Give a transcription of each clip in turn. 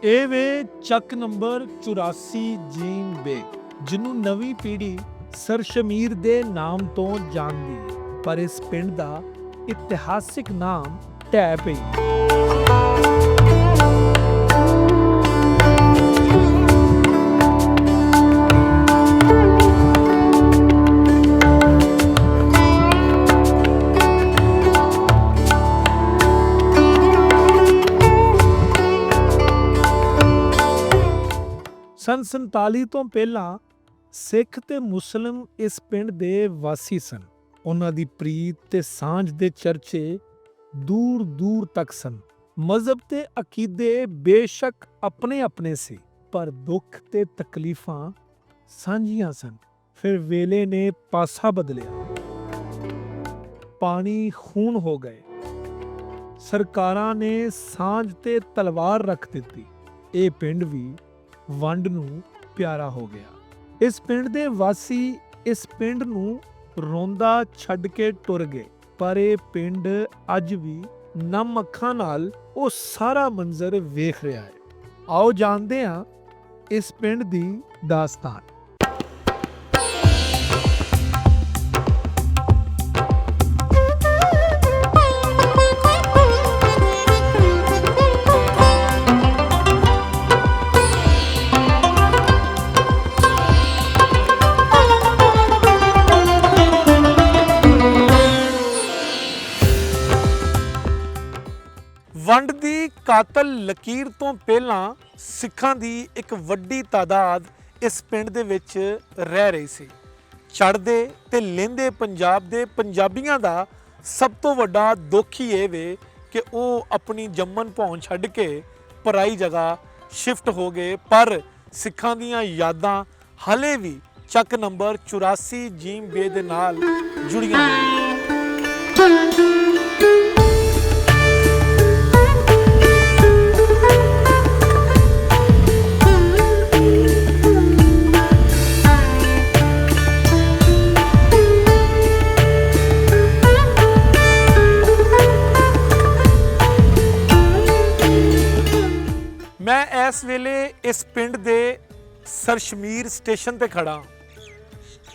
ਇਹ ਵੇ ਚੱਕ number 84 gym ਬੇ, ਜਿਹਨੂੰ ਨਵੀਂ ਪੀੜ੍ਹੀ ਸਰਸ਼ਮੀਰ ਦੇ ਨਾਮ ਤੋਂ ਜਾਣਦੀ ਹੈ, ਪਰ ਇਸ ਪਿੰਡ ਦਾ ਇਤਿਹਾਸਿਕ ਨਾਮ ਢਹਿ ਪਈ। ਸੰਨ 47 ਤੋਂ ਪਹਿਲਾਂ ਸਿੱਖ ਤੇ ਮੁਸਲਿਮ ਇਸ ਪਿੰਡ ਦੇ ਵਾਸੀ ਸਨ। ਉਹਨਾਂ ਦੀ ਪ੍ਰੀਤ ਤੇ ਸਾਂਝ ਦੇ ਚਰਚੇ ਦੂਰ ਦੂਰ ਤੱਕ ਸਨ। ਮਜ਼ਹਬ ਤੇ ਅਕੀਦੇ ਬੇਸ਼ੱਕ ਆਪਣੇ ਆਪਣੇ ਸੀ, ਪਰ ਦੁੱਖ ਤੇ ਤਕਲੀਫਾਂ ਸਾਂਝੀਆਂ ਸਨ। ਫਿਰ ਵੇਲੇ ਨੇ ਪਾਸਾ ਬਦਲਿਆ, ਪਾਣੀ ਖੂਨ ਹੋ ਗਏ, ਸਰਕਾਰਾਂ ਨੇ ਸਾਂਝ ਤੇ ਤਲਵਾਰ ਰੱਖ ਦਿੱਤੀ। ਇਹ ਪਿੰਡ ਵੀ ਵੰਡ ਨੂੰ ਪਿਆਰਾ ਹੋ ਗਿਆ। ਇਸ ਪਿੰਡ ਦੇ ਵਾਸੀ ਇਸ ਪਿੰਡ ਨੂੰ ਰੋਂਦਾ ਛੱਡ ਕੇ ਟੁਰ ਗਏ, ਪਰ ਇਹ ਪਿੰਡ ਅੱਜ ਵੀ ਨਮ ਅੱਖਾਂ ਨਾਲ ਉਹ ਸਾਰਾ ਮੰਜ਼ਰ ਵੇਖ ਰਿਹਾ ਹੈ। ਆਓ ਜਾਣਦੇ ਹਾਂ ਇਸ ਪਿੰਡ ਦੀ ਦਾਸਤਾਨ। ਵੰਡ ਦੀ ਕਾਤਲ ਲਕੀਰ ਤੋਂ ਪਹਿਲਾਂ ਸਿੱਖਾਂ ਦੀ ਇੱਕ ਵੱਡੀ ਤਾਦਾਦ ਇਸ ਪਿੰਡ ਦੇ ਵਿੱਚ ਰਹਿ ਰਹੀ ਸੀ। ਚੜ੍ਹਦੇ ਤੇ ਲਹਿੰਦੇ ਪੰਜਾਬ ਦੇ ਪੰਜਾਬੀਆਂ ਦਾ ਸਭ ਤੋਂ ਵੱਡਾ ਦੁੱਖ ਹੀ ਇਹ ਵੇ ਕਿ ਉਹ ਆਪਣੀ ਜੰਮਣ ਭੌਂ ਛੱਡ ਕੇ ਪਰਾਈ ਜਗ੍ਹਾ ਸ਼ਿਫਟ ਹੋ ਗਏ, ਪਰ ਸਿੱਖਾਂ ਦੀਆਂ ਯਾਦਾਂ ਹਲੇ ਵੀ ਚੱਕ ਨੰਬਰ 84 ਜੀਮ ਬੇ ਦੇ ਨਾਲ ਜੁੜੀਆਂ ਹੋਈਆਂ। ਮੈਂ ਇਸ ਵੇਲੇ ਇਸ ਪਿੰਡ ਦੇ ਸਰਸ਼ਮੀਰ ਸਟੇਸ਼ਨ ਤੇ ਖੜਾ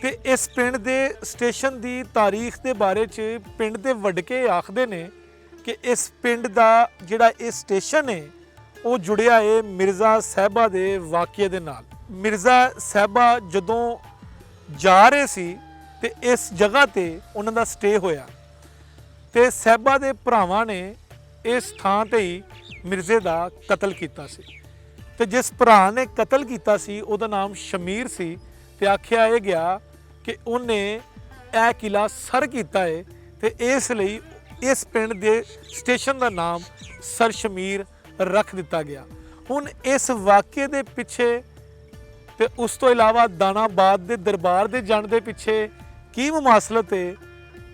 ਤੇ ਇਸ ਪਿੰਡ ਦੇ ਸਟੇਸ਼ਨ ਦੀ ਤਾਰੀਖ ਦੇ ਬਾਰੇ 'ਚ ਪਿੰਡ ਦੇ ਵਡਕੇ ਆਖਦੇ ਨੇ ਕਿ ਇਸ ਪਿੰਡ ਦਾ ਜਿਹੜਾ ਇਹ ਸਟੇਸ਼ਨ ਹੈ ਉਹ ਜੁੜਿਆ ਹੈ ਮਿਰਜ਼ਾ ਸਾਹਿਬਾ ਦੇ ਵਾਕਿਏ ਦੇ ਨਾਲ। ਮਿਰਜ਼ਾ ਸਾਹਿਬਾ ਜਦੋਂ ਜਾ ਰਹੇ ਸੀ ਤੇ ਇਸ ਜਗ੍ਹਾ ਤੇ ਉਹਨਾਂ ਦਾ ਸਟੇ ਹੋਇਆ ਤੇ ਸਾਹਿਬਾ ਦੇ ਭਰਾਵਾਂ ਨੇ ਇਸ ਥਾਂ ਤੇ ਹੀ ਮਿਰਜ਼ੇ ਦਾ ਕਤਲ ਕੀਤਾ ਸੀ। ਤੇ ਜਿਸ ਭਰਾ ਨੇ ਕਤਲ ਕੀਤਾ ਸੀ ਉਹਦਾ ਨਾਮ ਸ਼ਮੀਰ ਸੀ ਤੇ ਆਖਿਆ ਇਹ ਗਿਆ ਕਿ ਉਹਨੇ ਇਹ ਕਿਲਾ ਸਰ ਕੀਤਾ ਹੈ ਤੇ ਇਸ ਲਈ ਇਸ ਪਿੰਡ ਦੇ ਸਟੇਸ਼ਨ ਦਾ ਨਾਮ ਸਰਸ਼ਮੀਰ ਰੱਖ ਦਿੱਤਾ ਗਿਆ। ਹੁਣ ਇਸ ਵਾਕਿਏ ਦੇ ਪਿੱਛੇ ਤੇ ਉਸ ਤੋਂ ਇਲਾਵਾ ਦਾਨਾਬਾਦ ਦੇ ਦਰਬਾਰ ਦੇ ਜਾਣ ਦੇ ਪਿੱਛੇ ਕੀ ਮੁਮਾਸਲਤ ਹੈ,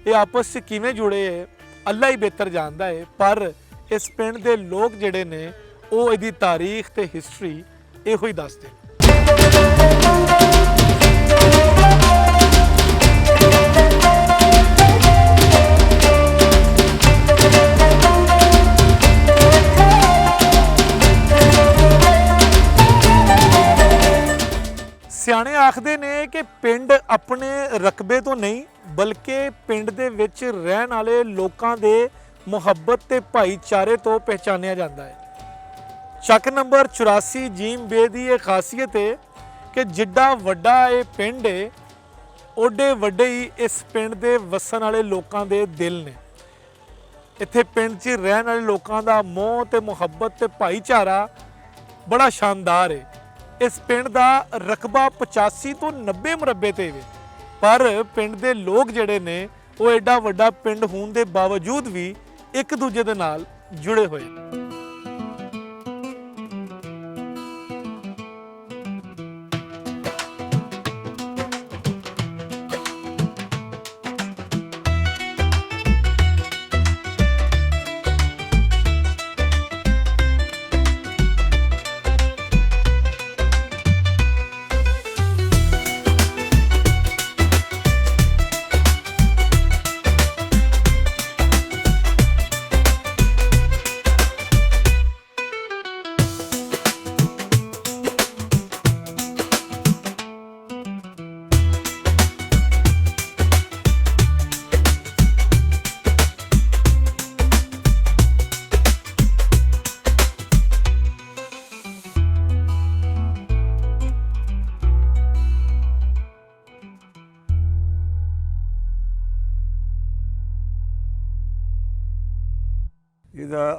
ਇਹ ਆਪਸ 'ਚ ਕਿਵੇਂ ਜੁੜੇ ਹੈ, ਅੱਲਾ ਹੀ ਬਿਹਤਰ ਜਾਣਦਾ ਹੈ। ਪਰ ਇਸ ਪਿੰਡ ਦੇ ਲੋਕ ਜਿਹੜੇ ਨੇ ਉਹ ਇਹਦੀ ਤਾਰੀਖ ਤੇ ਹਿਸਟਰੀ ਇਹੋ ਹੀ ਦੱਸਦੇ ਨੇ। ਸਿਆਣੇ ਆਖਦੇ ਨੇ ਕਿ ਪਿੰਡ ਆਪਣੇ ਰਕਬੇ ਤੋਂ ਨਹੀਂ ਬਲਕਿ ਪਿੰਡ ਦੇ ਵਿੱਚ ਰਹਿਣ ਵਾਲੇ ਲੋਕਾਂ ਦੇ ਮੁਹੱਬਤ ਤੇ ਭਾਈਚਾਰੇ ਤੋਂ ਪਹਿਚਾਨਿਆ ਜਾਂਦਾ ਹੈ। ਚੱਕ ਨੰਬਰ 84 ਜੀਮ ਬੇ ਦੀ ਇਹ ਖਾਸੀਅਤ ਹੈ ਕਿ ਜਿੱਡਾ ਵੱਡਾ ਇਹ ਪਿੰਡ ਹੈ ਓਡੇ ਵੱਡੇ ਹੀ ਇਸ ਪਿੰਡ ਦੇ ਵਸਣ ਵਾਲੇ ਲੋਕਾਂ ਦੇ ਦਿਲ ਨੇ। ਇੱਥੇ ਪਿੰਡ 'ਚ ਰਹਿਣ ਵਾਲੇ ਲੋਕਾਂ ਦਾ ਮੋਹ ਤੇ ਮੁਹੱਬਤ ਤੇ ਭਾਈਚਾਰਾ ਬੜਾ ਸ਼ਾਨਦਾਰ ਹੈ। ਇਸ ਪਿੰਡ ਦਾ ਰਕਬਾ 85 ਤੋਂ 90 ਮੁਰੱਬੇ ਤੇ ਵੇ, ਪਰ ਪਿੰਡ ਦੇ ਲੋਕ ਜਿਹੜੇ ਨੇ ਉਹ ਐਡਾ ਵੱਡਾ ਪਿੰਡ ਹੋਣ ਦੇ ਬਾਵਜੂਦ ਵੀ ਇੱਕ ਦੂਜੇ ਦੇ ਨਾਲ ਜੁੜੇ ਹੋਏ ਨੇ।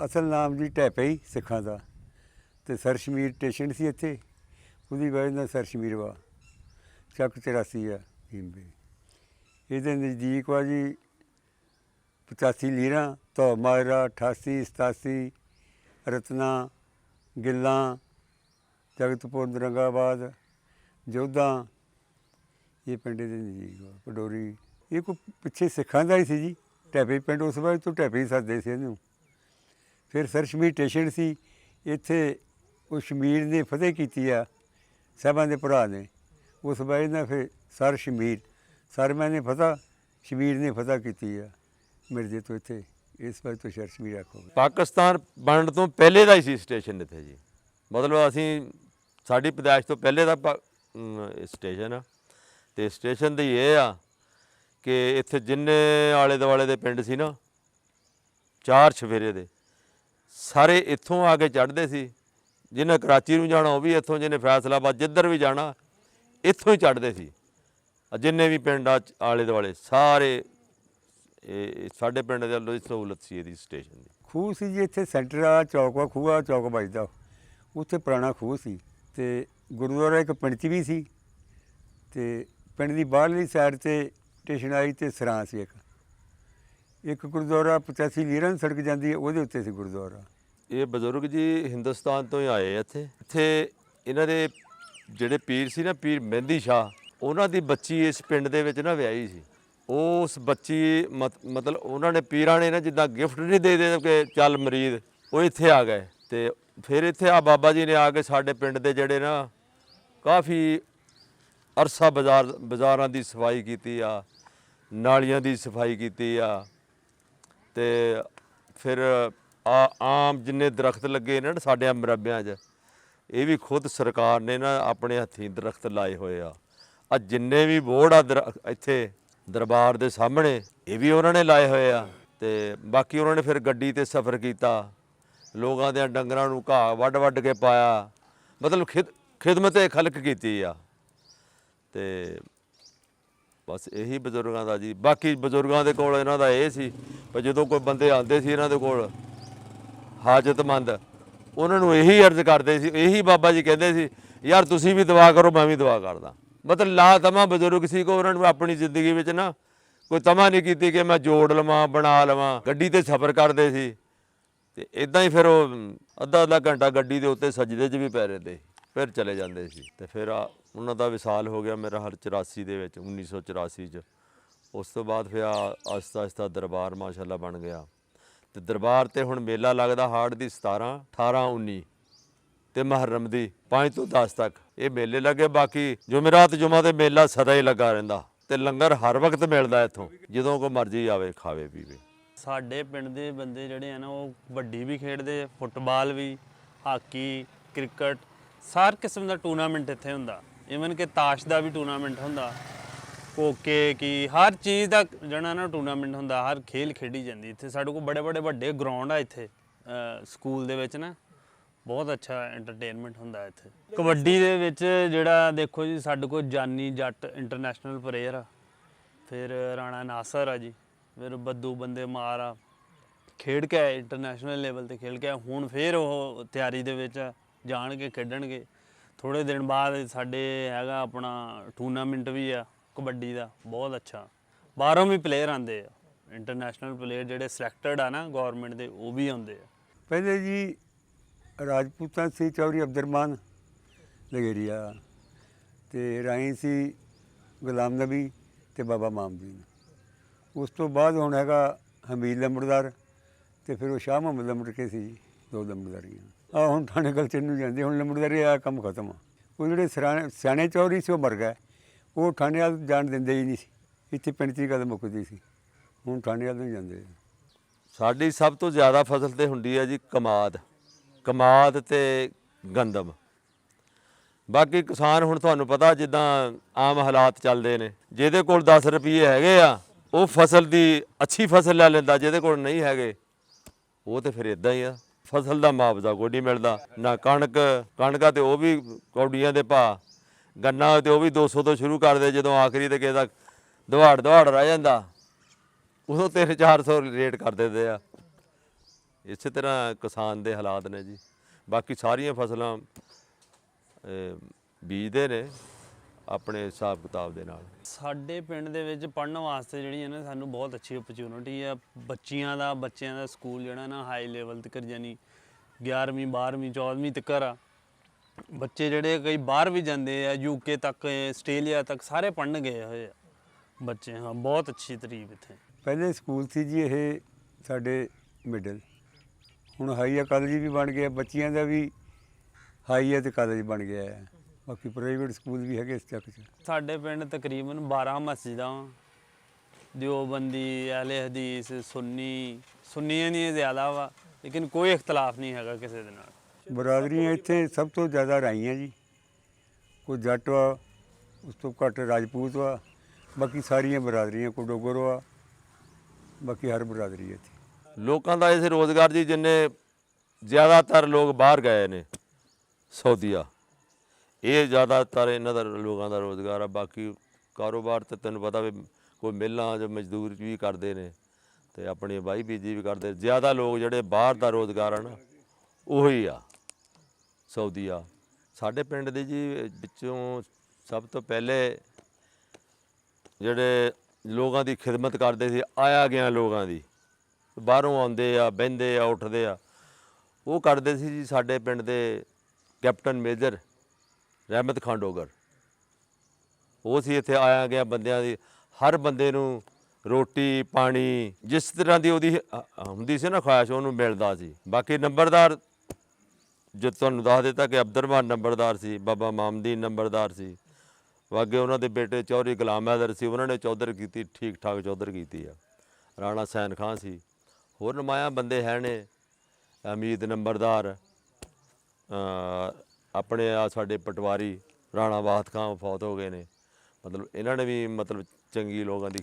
ਅਸਲ ਨਾਮ ਜੀ ਢੈਪੇ ਹੀ ਸਿੱਖਾਂ ਦਾ, ਅਤੇ ਸਰ ਸ਼ਮੀਰ ਸਟੇਸ਼ਨ ਸੀ ਇੱਥੇ, ਉਹਦੀ ਵਜ੍ਹਾ ਨਾਲ ਸਰ ਸ਼ਮੀਰ ਵਾ ਚੱਕ 84 ਆ ਹਿੰਬੇ। ਇਹਦੇ ਨਜ਼ਦੀਕ ਵਾ ਜੀ 85 ਲੀਰਾਂ, ਧੋ ਮਾਜਰਾ, 88 87 ਰਤਨਾ, ਗਿੱਲਾਂ, ਜਗਤਪੁਰ, ਨਰੰਗਾਬਾਦ, ਜੋਧਾ, ਇਹ ਪਿੰਡ ਦੇ ਨਜ਼ਦੀਕ ਵਾ। ਪਡੋਰੀ ਇਹ ਕੋਈ ਪਿੱਛੇ ਸਿੱਖਾਂ ਦਾ ਹੀ ਸੀ ਜੀ, ਢੈਪੇ ਪਿੰਡ ਉਸ ਵਜ੍ਹਾ ਤੋਂ ਢੈਪੇ ਹੀ ਸੱਦਦੇ ਸੀ ਇਹਨੂੰ। ਫਿਰ ਸਰ ਸ਼ਮੀਰ ਸਟੇਸ਼ਨ ਸੀ ਇੱਥੇ, ਉਹ ਸ਼ਮੀਰ ਨੇ ਫਤਿਹ ਕੀਤੀ ਆ ਸਾਹਿਬਾਂ ਦੇ ਭਰਾ ਨੇ, ਉਸ ਵਜ੍ਹਾ ਨਾਲ ਫਿਰ ਸਰ ਸ਼ਮੀਰ, ਸਰ ਮੈਂ ਨੇ ਫਤਿਹ, ਸ਼ਮੀਰ ਨੇ ਫਤਿਹ ਕੀਤੀ ਆ ਮਿਰਜ਼ੇ ਤੋਂ ਇੱਥੇ, ਇਸ ਵਜ੍ਹਾ ਤੋਂ ਸਰ ਸ਼ਮੀਰ ਆਖੋ। ਪਾਕਿਸਤਾਨ ਬਣਨ ਤੋਂ ਪਹਿਲੇ ਦਾ ਹੀ ਸੀ ਸਟੇਸ਼ਨ ਇੱਥੇ ਜੀ, ਮਤਲਬ ਅਸੀਂ ਸਾਡੀ ਪੈਦਾਇਸ਼ ਤੋਂ ਪਹਿਲੇ ਦਾ ਸਟੇਸ਼ਨ ਆ। ਅਤੇ ਸਟੇਸ਼ਨ ਦੀ ਇਹ ਆ ਕਿ ਇੱਥੇ ਜਿੰਨੇ ਆਲੇ ਦੁਆਲੇ ਦੇ ਪਿੰਡ ਸੀ ਨਾ, 4 ਚੁਫੇਰੇ ਦੇ, ਸਾਰੇ ਇੱਥੋਂ ਆ ਕੇ ਚੜ੍ਹਦੇ ਸੀ। ਜਿਹਨੇ ਕਰਾਚੀ ਨੂੰ ਜਾਣਾ ਉਹ ਵੀ ਇੱਥੋਂ, ਜਿਹਨੇ ਫੈਸਲਾਬਾਦ, ਜਿੱਧਰ ਵੀ ਜਾਣਾ ਇੱਥੋਂ ਹੀ ਚੜ੍ਹਦੇ ਸੀ। ਜਿੰਨੇ ਵੀ ਪਿੰਡ ਆ ਆਲੇ ਦੁਆਲੇ ਸਾਰੇ, ਇਹ ਸਾਡੇ ਪਿੰਡ ਦੇ ਵੱਲੋਂ ਸਹੂਲਤ ਸੀ ਇਹਦੀ ਸਟੇਸ਼ਨ ਦੀ। ਖੂਹ ਸੀ ਜੀ ਇੱਥੇ, ਸੈਂਟਰ ਆ ਚੌਕ ਵਾ, ਖੂਹ ਆ ਚੌਕ ਵੱਜਦਾ, ਉੱਥੇ ਪੁਰਾਣਾ ਖੂਹ ਸੀ। ਅਤੇ ਗੁਰਦੁਆਰਾ ਇੱਕ ਪਿੰਡ 'ਚ ਵੀ ਸੀ, ਅਤੇ ਪਿੰਡ ਦੀ ਬਾਹਰਲੀ ਸਾਈਡ 'ਤੇ ਸਟੇਸ਼ਨ ਆਈ ਅਤੇ ਸਰਾਂ ਸੀ ਇੱਕ ਗੁਰਦੁਆਰਾ 85 ਲੀਰਾਂ ਨੂੰ ਸੜਕ ਜਾਂਦੀ ਹੈ, ਉਹਦੇ ਉੱਤੇ ਸੀ ਗੁਰਦੁਆਰਾ। ਇਹ ਬਜ਼ੁਰਗ ਜੀ ਹਿੰਦੁਸਤਾਨ ਤੋਂ ਹੀ ਆਏ ਇੱਥੇ। ਇਹਨਾਂ ਦੇ ਜਿਹੜੇ ਪੀਰ ਸੀ ਨਾ, ਪੀਰ ਮਹਿੰਦੀ ਸ਼ਾਹ, ਉਹਨਾਂ ਦੀ ਬੱਚੀ ਇਸ ਪਿੰਡ ਦੇ ਵਿੱਚ ਨਾ ਵਿਆਹੀ ਸੀ। ਉਸ ਬੱਚੀ ਮਤਲਬ ਉਹਨਾਂ ਨੇ ਪੀਰਾਂ ਨੇ ਨਾ ਜਿੱਦਾਂ ਗਿਫਟ ਨਹੀਂ ਦੇ ਕਿ ਚੱਲ ਮਰੀਦ, ਉਹ ਇੱਥੇ ਆ ਗਏ। ਅਤੇ ਫਿਰ ਇੱਥੇ ਆ ਬਾਬਾ ਜੀ ਨੇ ਆ ਕੇ ਸਾਡੇ ਪਿੰਡ ਦੇ ਜਿਹੜੇ ਨਾ ਕਾਫੀ ਅਰਸਾ ਬਾਜ਼ਾਰਾਂ ਦੀ ਸਫਾਈ ਕੀਤੀ ਆ, ਨਾਲੀਆਂ ਦੀ ਸਫਾਈ ਕੀਤੀ ਆ। ਅਤੇ ਫਿਰ ਆਮ ਜਿੰਨੇ ਦਰਖਤ ਲੱਗੇ ਨੇ ਨਾ ਸਾਡੇ ਮਰਬਿਆਂ 'ਚ, ਇਹ ਵੀ ਖੁਦ ਸਰਕਾਰ ਨੇ ਨਾ ਆਪਣੇ ਹੱਥੀਂ ਦਰਖਤ ਲਾਏ ਹੋਏ ਆ। ਜਿੰਨੇ ਵੀ ਬੋਰਡ ਆ ਇੱਥੇ ਦਰਬਾਰ ਦੇ ਸਾਹਮਣੇ, ਇਹ ਵੀ ਉਹਨਾਂ ਨੇ ਲਾਏ ਹੋਏ ਆ। ਅਤੇ ਬਾਕੀ ਉਹਨਾਂ ਨੇ ਫਿਰ ਗੱਡੀ 'ਤੇ ਸਫ਼ਰ ਕੀਤਾ, ਲੋਕਾਂ ਦੇ ਡੰਗਰਾਂ ਨੂੰ ਘਾਹ ਵੱਢ ਕੇ ਪਾਇਆ, ਮਤਲਬ ਖਿਦਮਤ ਖਲਕ ਕੀਤੀ ਆ। ਅਤੇ ਬਸ ਇਹੀ ਬਜ਼ੁਰਗਾਂ ਦਾ ਜੀ। ਬਾਕੀ ਬਜ਼ੁਰਗਾਂ ਦੇ ਕੋਲ ਇਹਨਾਂ ਦਾ ਇਹ ਸੀ ਵੀ ਜਦੋਂ ਕੋਈ ਬੰਦੇ ਆਉਂਦੇ ਸੀ ਇਹਨਾਂ ਦੇ ਕੋਲ ਹਾਜਤਮੰਦ, ਉਹਨਾਂ ਨੂੰ ਇਹੀ ਅਰਜ਼ ਕਰਦੇ ਸੀ, ਇਹੀ ਬਾਬਾ ਜੀ ਕਹਿੰਦੇ ਸੀ, ਯਾਰ ਤੁਸੀਂ ਵੀ ਦੁਆ ਕਰੋ, ਮੈਂ ਵੀ ਦੁਆ ਕਰਦਾ। ਮਤਲਬ ਲਾ ਤਮਾ ਬਜ਼ੁਰਗ ਸੀ ਕੋ, ਉਹਨਾਂ ਨੂੰ ਆਪਣੀ ਜ਼ਿੰਦਗੀ ਵਿੱਚ ਨਾ ਕੋਈ ਤਮਾ ਨਹੀਂ ਕੀਤੀ ਕਿ ਮੈਂ ਜੋੜ ਲਵਾਂ, ਬਣਾ ਲਵਾਂ। ਗੱਡੀ 'ਤੇ ਸਫ਼ਰ ਕਰਦੇ ਸੀ, ਅਤੇ ਇੱਦਾਂ ਹੀ ਫਿਰ ਉਹ ਅੱਧਾ ਘੰਟਾ ਗੱਡੀ ਦੇ ਉੱਤੇ ਸਜਦੇ 'ਚ ਵੀ ਪੈ ਰਹਿੰਦੇ, ਫਿਰ ਚਲੇ ਜਾਂਦੇ ਸੀ। ਅਤੇ ਫਿਰ ਉਹਨਾਂ ਦਾ ਵਿਸਾਲ ਹੋ ਗਿਆ ਮੇਰਾ 84 ਦੇ ਵਿੱਚ, 1984 'ਚ। ਉਸ ਤੋਂ ਬਾਅਦ ਫਿਰ ਆਹਿਸਤਾ ਦਰਬਾਰ ਮਾਸ਼ਾਅੱਲਾ ਬਣ ਗਿਆ। ਅਤੇ ਦਰਬਾਰ 'ਤੇ ਹੁਣ ਮੇਲਾ ਲੱਗਦਾ ਹਾੜ ਦੀ 17, 18, 19 ਅਤੇ ਮੁਹੱਰਮ ਦੀ 5 ਤੋਂ 10 ਤੱਕ ਇਹ ਮੇਲੇ ਲੱਗੇ। ਬਾਕੀ ਜੁਮੇਰਾਤ ਜੁਮਾ 'ਤੇ ਮੇਲਾ ਸਦਾ ਹੀ ਲੱਗਾ ਰਹਿੰਦਾ, ਅਤੇ ਲੰਗਰ ਹਰ ਵਕਤ ਮਿਲਦਾ ਇੱਥੋਂ, ਜਦੋਂ ਕੋਈ ਮਰਜ਼ੀ ਆਵੇ ਖਾਵੇ ਪੀਵੇ। ਸਾਡੇ ਪਿੰਡ ਦੇ ਬੰਦੇ ਜਿਹੜੇ ਆ ਨਾ, ਉਹ ਕਬੱਡੀ ਵੀ ਖੇਡਦੇ, ਫੁੱਟਬਾਲ ਵੀ, ਹਾਕੀ, ਕ੍ਰਿਕਟ, ਹਰ ਕਿਸਮ ਦਾ ਟੂਰਨਾਮੈਂਟ ਇੱਥੇ ਹੁੰਦਾ। ਈਵਨ ਕਿ ਤਾਸ਼ ਦਾ ਵੀ ਟੂਰਨਾਮੈਂਟ ਹੁੰਦਾ, ਕੋਕੇ ਕੀ ਹਰ ਚੀਜ਼ ਦਾ ਜਿਹੜਾ ਨਾ ਟੂਰਨਾਮੈਂਟ ਹੁੰਦਾ, ਹਰ ਖੇਲ ਖੇਡੀ ਜਾਂਦੀ ਇੱਥੇ। ਸਾਡੇ ਕੋਲ ਬੜੇ ਵੱਡੇ ਗਰਾਊਂਡ ਆ ਇੱਥੇ ਸਕੂਲ ਦੇ ਵਿੱਚ ਨਾ, ਬਹੁਤ ਅੱਛਾ ਐਂਟਰਟੇਨਮੈਂਟ ਹੁੰਦਾ ਇੱਥੇ। ਕਬੱਡੀ ਦੇ ਵਿੱਚ ਜਿਹੜਾ ਦੇਖੋ ਜੀ, ਸਾਡੇ ਕੋਲ ਜਾਨੀ ਜੱਟ ਇੰਟਰਨੈਸ਼ਨਲ ਪਲੇਅਰ ਆ, ਫਿਰ ਰਾਣਾ ਨਾਸਰ ਆ ਜੀ, ਫਿਰ ਬੱਦੂ ਬੰਦੇ ਮਾਰ ਆ, ਖੇਡ ਕੇ ਆਏ ਇੰਟਰਨੈਸ਼ਨਲ ਲੈਵਲ 'ਤੇ ਖੇਡ ਕੇ ਆਏ। ਹੁਣ ਫਿਰ ਉਹ ਤਿਆਰੀ ਦੇ ਵਿੱਚ ਜਾਣਗੇ, ਖੇਡਣਗੇ। ਥੋੜ੍ਹੇ ਦਿਨ ਬਾਅਦ ਸਾਡੇ ਹੈਗਾ ਆਪਣਾ ਟੂਰਨਾਮੈਂਟ ਵੀ ਆ ਕਬੱਡੀ ਦਾ, ਬਹੁਤ ਅੱਛਾ। ਬਾਹਰੋਂ ਵੀ ਪਲੇਅਰ ਆਉਂਦੇ ਆ, ਇੰਟਰਨੈਸ਼ਨਲ ਪਲੇਅਰ ਜਿਹੜੇ ਸਿਲੈਕਟਡ ਆ ਨਾ ਗੌਰਮੈਂਟ ਦੇ, ਉਹ ਵੀ ਆਉਂਦੇ ਆ। ਪਹਿਲੇ ਜੀ ਰਾਜਪੂਤਾਂ ਸੀ ਚੌਧਰੀ ਅਬਦੁਰਮਾਨ ਲਗੇਰੀਆ, ਅਤੇ ਰਾਈ ਸੀ ਗੁਲਾਮ ਨਬੀ ਅਤੇ ਬਾਬਾ ਮਾਮਦੀਨ। ਉਸ ਤੋਂ ਬਾਅਦ ਹੁਣ ਹੈਗਾ ਹਮੀਦ ਲੰਬੜਦਾਰ, ਅਤੇ ਫਿਰ ਉਹ ਸ਼ਾਹ ਮੁਹੰਮਦ ਲੰਬੜਕੇ ਸੀ, 2 ਲੰਬੜਦਾਰੀਆਂ। ਹੁਣ ਥਾਣੇ ਕਲਚਰ ਨੂੰ ਜਾਂਦੇ, ਹੁਣ ਲੰਬੜਦਾਰੀ ਆ ਕੰਮ ਖਤਮ ਆ। ਉਹ ਜਿਹੜੇ ਸਿਆਣੇ ਚੌਧਰੀ ਸੀ ਉਹ ਮਰ ਗਏ, ਉਹ ਥਾਣੇ ਵੱਲ ਜਾਣ ਦਿੰਦੇ ਹੀ ਨਹੀਂ ਸੀ, ਇੱਥੇ ਪਿੰਡ 'ਚ ਹੀ ਗੱਲ ਮੁੱਕਦੀ ਸੀ। ਹੁਣ ਥਾਣੇ ਵੱਲ ਨਹੀਂ ਜਾਂਦੇ। ਸਾਡੀ ਸਭ ਤੋਂ ਜ਼ਿਆਦਾ ਫਸਲ ਤੇ ਹੁੰਦੀ ਹੈ ਜੀ ਕਮਾਦ ਅਤੇ ਗੰਦਮ। ਬਾਕੀ ਕਿਸਾਨ ਹੁਣ ਤੁਹਾਨੂੰ ਪਤਾ ਜਿੱਦਾਂ ਆਮ ਹਾਲਾਤ ਚੱਲਦੇ ਨੇ, ਜਿਹਦੇ ਕੋਲ 10 ਰੁਪਏ ਹੈਗੇ ਆ ਉਹ ਫਸਲ ਦੀ ਅੱਛੀ ਫਸਲ ਲੈ ਲੈਂਦਾ, ਜਿਹਦੇ ਕੋਲ ਨਹੀਂ ਹੈਗੇ ਉਹ ਤਾਂ ਫਿਰ ਇੱਦਾਂ ਹੀ ਆ। ਫਸਲ ਦਾ ਮੁਆਵਜ਼ਾ ਕੋਈ ਨਹੀਂ ਮਿਲਦਾ ਨਾ। ਕਣਕਾਂ ਤੇ ਉਹ ਵੀ ਕੌਡੀਆਂ ਦੇ ਭਾਅ, ਗੰਨਾ ਤੇ ਉਹ ਵੀ 200 ਤੋਂ ਸ਼ੁਰੂ ਕਰਦੇ, ਜਦੋਂ ਆਖਰੀ ਤੇ ਕਿਸੇ ਦਾ ਦਵਾੜ ਰਹਿ ਜਾਂਦਾ ਉਦੋਂ 300-400 ਰੇਟ ਕਰ ਦਿੰਦੇ ਆ। ਇਸੇ ਤਰ੍ਹਾਂ ਕਿਸਾਨ ਦੇ ਹਾਲਾਤ ਨੇ ਜੀ। ਬਾਕੀ ਸਾਰੀਆਂ ਫਸਲਾਂ ਬੀਜਦੇ ਨੇ ਆਪਣੇ ਹਿਸਾਬ ਕਿਤਾਬ ਦੇ ਨਾਲ। ਸਾਡੇ ਪਿੰਡ ਦੇ ਵਿੱਚ ਪੜ੍ਹਨ ਵਾਸਤੇ ਜਿਹੜੀ ਹੈ ਨਾ ਸਾਨੂੰ ਬਹੁਤ ਅੱਛੀ ਓਪਰਚੁਨਿਟੀ ਆ। ਬੱਚਿਆਂ ਦਾ ਸਕੂਲ ਜਿਹੜਾ ਨਾ ਹਾਈ ਲੈਵਲ ਤੱਕ ਯਾਨੀ 11ਵੀਂ 12ਵੀਂ 14ਵੀਂ ਤੱਕ ਆ। ਬੱਚੇ ਜਿਹੜੇ ਕਈ ਬਾਹਰ ਵੀ ਜਾਂਦੇ ਆ, UK ਤੱਕ, ਆਸਟ੍ਰੇਲੀਆ ਤੱਕ ਸਾਰੇ ਪੜ੍ਹਨ ਗਏ ਹੋਏ ਆ ਬੱਚੇ। ਹਾਂ, ਬਹੁਤ ਅੱਛੀ ਤਰੀਬ ਇੱਥੇ। ਪਹਿਲੇ ਸਕੂਲ ਸੀ ਜੀ ਇਹ ਸਾਡੇ ਮਿਡਲ, ਹੁਣ ਹਾਈ ਆ ਕਾਲਜ ਵੀ ਬਣ ਗਿਆ, ਬੱਚਿਆਂ ਦਾ ਵੀ ਹਾਈ ਹੈ ਤੇ ਕਾਲਜ ਬਣ ਗਿਆ ਹੈ। ਬਾਕੀ ਪ੍ਰਾਈਵੇਟ ਸਕੂਲ ਵੀ ਹੈਗੇ ਇਸ ਚੱਕ 'ਚ। ਸਾਡੇ ਪਿੰਡ ਤਕਰੀਬਨ 12 ਮਸਜਿਦਾਂ ਵਾਂ। ਦਿਓਬੰਦੀ, ਅਹਿਲੇ ਹਦੀਸ, ਸੁੰਨੀਆਂ ਦੀਆਂ ਜ਼ਿਆਦਾ ਵਾ, ਲੇਕਿਨ ਕੋਈ ਇਖਤਲਾਫ ਨਹੀਂ ਹੈਗਾ ਕਿਸੇ ਦੇ ਨਾਲ। ਬਰਾਦਰੀਆਂ ਇੱਥੇ ਸਭ ਤੋਂ ਜ਼ਿਆਦਾ ਰਾਈਆਂ ਜੀ। ਕੋਈ ਜੱਟ ਵਾ, ਉਸ ਤੋਂ ਘੱਟ ਰਾਜਪੂਤ ਵਾ, ਬਾਕੀ ਸਾਰੀਆਂ ਬਰਾਦਰੀਆਂ। ਕੋਈ ਡੋਗਰ ਵਾ, ਬਾਕੀ ਹਰ ਬਰਾਦਰੀ ਹੈ ਇੱਥੇ। ਲੋਕਾਂ ਦਾ ਇਸ ਰੋਜ਼ਗਾਰ ਜੀ, ਜਿੰਨੇ ਜ਼ਿਆਦਾਤਰ ਲੋਕ ਬਾਹਰ ਗਏ ਨੇ ਸਾਊਦੀਆ, ਇਹ ਜ਼ਿਆਦਾਤਰ ਇਹਨਾਂ ਦਾ ਲੋਕਾਂ ਦਾ ਰੋਜ਼ਗਾਰ ਆ। ਬਾਕੀ ਕਾਰੋਬਾਰ ਤੇ ਤੈਨੂੰ ਪਤਾ ਵੀ ਕੋਈ ਮਿੱਲਾਂ 'ਚ ਮਜ਼ਦੂਰ ਵੀ ਕਰਦੇ ਨੇ ਤੇ ਆਪਣੀ ਵਾਹੀ ਬੀਜੀ ਵੀ ਕਰਦੇ। ਜ਼ਿਆਦਾ ਲੋਕ ਜਿਹੜੇ ਬਾਹਰ ਦਾ ਰੋਜ਼ਗਾਰ ਆ ਨਾ ਉਹੀ ਆ ਸਾਊਦੀਆ। ਸਾਡੇ ਪਿੰਡ ਦੇ ਜੀ ਵਿੱਚੋਂ ਸਭ ਤੋਂ ਪਹਿਲੇ ਜਿਹੜੇ ਲੋਕਾਂ ਦੀ ਖਿਦਮਤ ਕਰਦੇ ਸੀ, ਆਇਆ ਗਿਆ ਲੋਕਾਂ ਦੀ, ਬਾਹਰੋਂ ਆਉਂਦੇ ਆ, ਬਹਿੰਦੇ ਆ, ਉੱਠਦੇ ਆ, ਉਹ ਕਰਦੇ ਸੀ ਜੀ ਸਾਡੇ ਪਿੰਡ ਦੇ ਕੈਪਟਨ ਮੇਜਰ ਰਹਿਮਤ ਖਾਨ ਡੋਗਰ। ਉਹ ਸੀ ਇੱਥੇ ਆਇਆ ਗਿਆ ਬੰਦਿਆਂ ਦੀ, ਹਰ ਬੰਦੇ ਨੂੰ ਰੋਟੀ ਪਾਣੀ ਜਿਸ ਤਰ੍ਹਾਂ ਦੀ ਉਹਦੀ ਹੁੰਦੀ ਸੀ ਨਾ ਖੁਆਇਸ਼, ਉਹਨੂੰ ਮਿਲਦਾ ਸੀ। ਬਾਕੀ ਨੰਬਰਦਾਰ ਜੋ ਤੁਹਾਨੂੰ ਦੱਸ ਦਿੱਤਾ ਕਿ ਅਬਦੁਰਰਹਿਮਾਨ ਨੰਬਰਦਾਰ ਸੀ, ਬਾਬਾ ਮਾਮਦੀਨ ਨੰਬਰਦਾਰ ਸੀ, ਅੱਗੇ ਉਹਨਾਂ ਦੇ ਬੇਟੇ ਚੌਧਰੀ ਗੁਲਾਮ ਹੈਦਰ ਸੀ, ਉਹਨਾਂ ਨੇ ਚੌਧਰ ਕੀਤੀ, ਠੀਕ ਠਾਕ ਚੌਧਰ ਕੀਤੀ ਆ। ਰਾਣਾ ਸੈਨ ਖਾਂ ਸੀ, ਹੋਰ ਨੁਮਾਇਆਂ ਬੰਦੇ ਹੈ ਨੇ, ਅਮੀਦ ਨੰਬਰਦਾਰ, ਆਪਣੇ ਆ ਸਾਡੇ ਪਟਵਾਰੀ ਰਾਣਾ ਵਾਹਦ ਖਾਂ ਫੌਤ ਹੋ ਗਏ ਨੇ। ਮਤਲਬ ਇਹਨਾਂ ਨੇ ਵੀ ਮਤਲਬ ਚੰਗੀ ਲੋਕਾਂ ਦੀ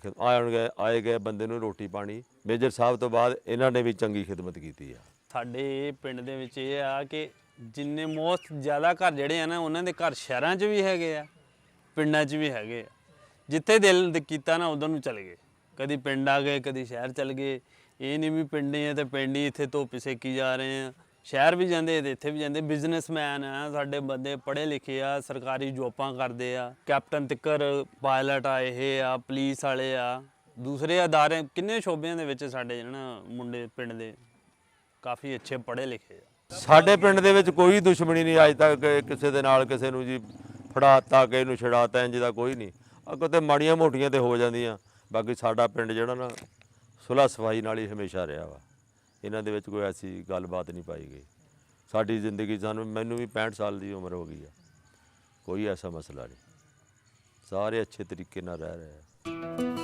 ਆਏ ਗਏ ਬੰਦੇ ਨੂੰ ਰੋਟੀ ਪਾਣੀ, ਮੇਜਰ ਸਾਹਿਬ ਤੋਂ ਬਾਅਦ ਇਹਨਾਂ ਨੇ ਵੀ ਚੰਗੀ ਖਿਦਮਤ ਕੀਤੀ ਆ। ਸਾਡੇ ਪਿੰਡ ਦੇ ਵਿੱਚ ਇਹ ਆ ਕਿ ਜਿੰਨੇ ਮੋਸਟ ਜ਼ਿਆਦਾ ਘਰ ਜਿਹੜੇ ਆ ਨਾ, ਉਹਨਾਂ ਦੇ ਘਰ ਸ਼ਹਿਰਾਂ 'ਚ ਵੀ ਹੈਗੇ ਆ, ਪਿੰਡਾਂ 'ਚ ਵੀ ਹੈਗੇ ਆ। ਜਿੱਥੇ ਦਿਲ ਕੀਤਾ ਨਾ ਉਧਰ ਨੂੰ ਚਲੇ ਗਏ, ਕਦੀ ਪਿੰਡ ਆ ਗਏ, ਕਦੀ ਸ਼ਹਿਰ ਚਲੇ ਗਏ। ਇਹ ਨਹੀਂ ਵੀ ਪਿੰਡੇ ਆ ਤੇ ਪਿੰਡ ਹੀ ਇੱਥੇ ਧੁੱਪ ਸੇਕੀ ਜਾ ਰਹੇ ਆ, ਸ਼ਹਿਰ ਵੀ ਜਾਂਦੇ ਤੇ ਇੱਥੇ ਵੀ ਜਾਂਦੇ। ਬਿਜ਼ਨਸਮੈਨ ਆ ਸਾਡੇ ਬੰਦੇ, ਪੜ੍ਹੇ ਲਿਖੇ ਆ, ਸਰਕਾਰੀ ਜੋਬਾਂ ਕਰਦੇ ਆ, ਕੈਪਟਨ ਤਿੱਕਰ ਪਾਇਲਟ ਆ, ਇਹ ਆ ਪੁਲਿਸ ਵਾਲੇ ਆ, ਦੂਸਰੇ ਅਦਾਰੇ, ਕਿੰਨੇ ਸ਼ੋਬਿਆਂ ਦੇ ਵਿੱਚ ਸਾਡੇ ਜਿਹੜੇ ਨਾ ਮੁੰਡੇ ਪਿੰਡ ਦੇ ਕਾਫੀ ਅੱਛੇ ਪੜ੍ਹੇ ਲਿਖੇ ਆ। ਸਾਡੇ ਪਿੰਡ ਦੇ ਵਿੱਚ ਕੋਈ ਦੁਸ਼ਮਣੀ ਨਹੀਂ ਅੱਜ ਤੱਕ ਕਿਸੇ ਦੇ ਨਾਲ, ਕਿਸੇ ਨੂੰ ਜੀ ਫੜਾਤਾ, ਕਿਸੇ ਨੂੰ ਛਡਾਤਾ, ਇੰਜ ਦਾ ਕੋਈ ਨਹੀਂ। ਅੱਗੋਂ ਤੇ ਮਾੜੀਆਂ ਮੋਟੀਆਂ ਤੇ ਹੋ ਜਾਂਦੀਆਂ। ਬਾਕੀ ਸਾਡਾ ਪਿੰਡ ਜਿਹੜਾ ਨਾ ਸੁਲ੍ਹਾ ਸਫਾਈ ਨਾਲ ਹੀ ਹਮੇਸ਼ਾ ਰਿਹਾ ਵਾ। ਇਹਨਾਂ ਦੇ ਵਿੱਚ ਕੋਈ ਐਸੀ ਗੱਲਬਾਤ ਨਹੀਂ ਪਾਈ ਗਈ। ਸਾਡੀ ਜ਼ਿੰਦਗੀ ਮੈਨੂੰ ਵੀ 65 ਸਾਲ ਦੀ ਉਮਰ ਹੋ ਗਈ ਆ, ਕੋਈ ਐਸਾ ਮਸਲਾ ਨਹੀਂ। ਸਾਰੇ ਅੱਛੇ ਤਰੀਕੇ ਨਾਲ ਰਹਿ ਰਹੇ ਆ।